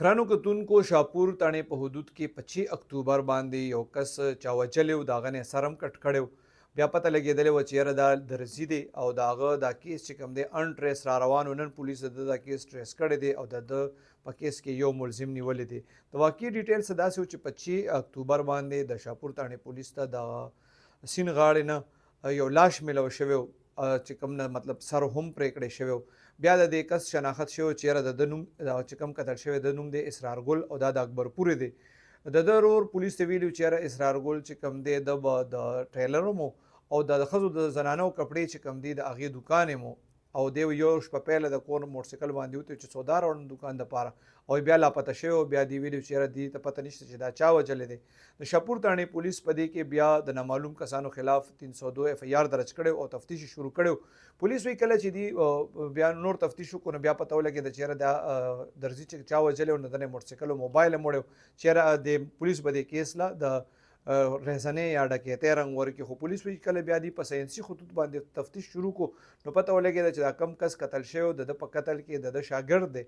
ګرانو کتونکو شاپور تاڼې په حدود کې 25 اکتوبر باندې یو کس چا وجلی و د هغه نه سر هم کټ کړی و. بیا پته لګېدلې وه چې یاره دا درزي دی او د هغه دا کیس چې کوم دی ان ټریس را روان و. نن پولیسو د دا کیس ټریس کړی دی او د ده په کیس کې یو ملزم نیولی دی. د واقعي ډیټیلز داسې و چې 25 اکتوبر باندې د شاپور تاڼې پولیس ته د سیند غاړې نه یو لاش میلو شوی و چې کوم نه مطلب سر هم پرې کړی شوی و. بیا د دې کس شناخت شوی چې یاره د ده نوم چې کوم قتل شوی د نوم دی اسرار ګل او دا د اکبر پورې دی. د ده ورور پولیس ته ویلي چې یاره اسرار ګل چې کوم دی د به د ټریلر هم او د ښځو د زنانو کپړې چې کوم دی د هغې دوکان هم او دی یو شپه پیله د کور موټرسایکل باندې وتې چې سودا راوړم دوکان دپاره او بیا لاپته شوی او بیا دې ویلي چې یاره دې ته پته نشته چې دا چا وجلی دی. د شاپور تاڼې پولیس په دې کې بیا د نامعلوم کسانو خلاف 302 اف ای آر درج کړی او تفتیش شروع کړی. پولیس وایي کله چې دی بیا نور تفتیش وکړو نو بیا پته ولګېده چې یاره دا درځي چې چا وجلی و نو د نه موټرسایکل او موبایل هم وړی و چې یاره د پولیس به دې کیس لا د رهزنې یا ډکیتۍ رنګ ورکړي. خو پولیس وایي کله بیا دې په ساینسي خطوط باندې تفتیش شروع کړو نو پته ولګېده چې دا کم کس قتل شوی و د ده په قتل کې د ده شاګرد دی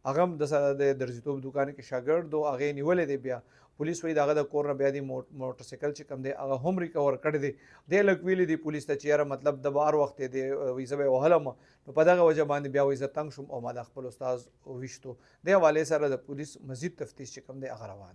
هغه هم د سره د درزیتوب دوکان کې شاګرد و هغې نیولی دی. بیا پولیس وایي د هغه د کور نه بیا دې موټرسایکل چې کوم دی هغه هم ریکور کړی دی. دی لږ ویلي دی پولیس ته چې یاره مطلب د به هر وخت یې دی وایي زه به یې وهلم نو په دغه وجه باندې بیا وایي زه تنګ شوم او ما د خپل استاذ ویشتو. دې حوالې سره د پولیس مزید تفتیش چې کوم دی هغه روان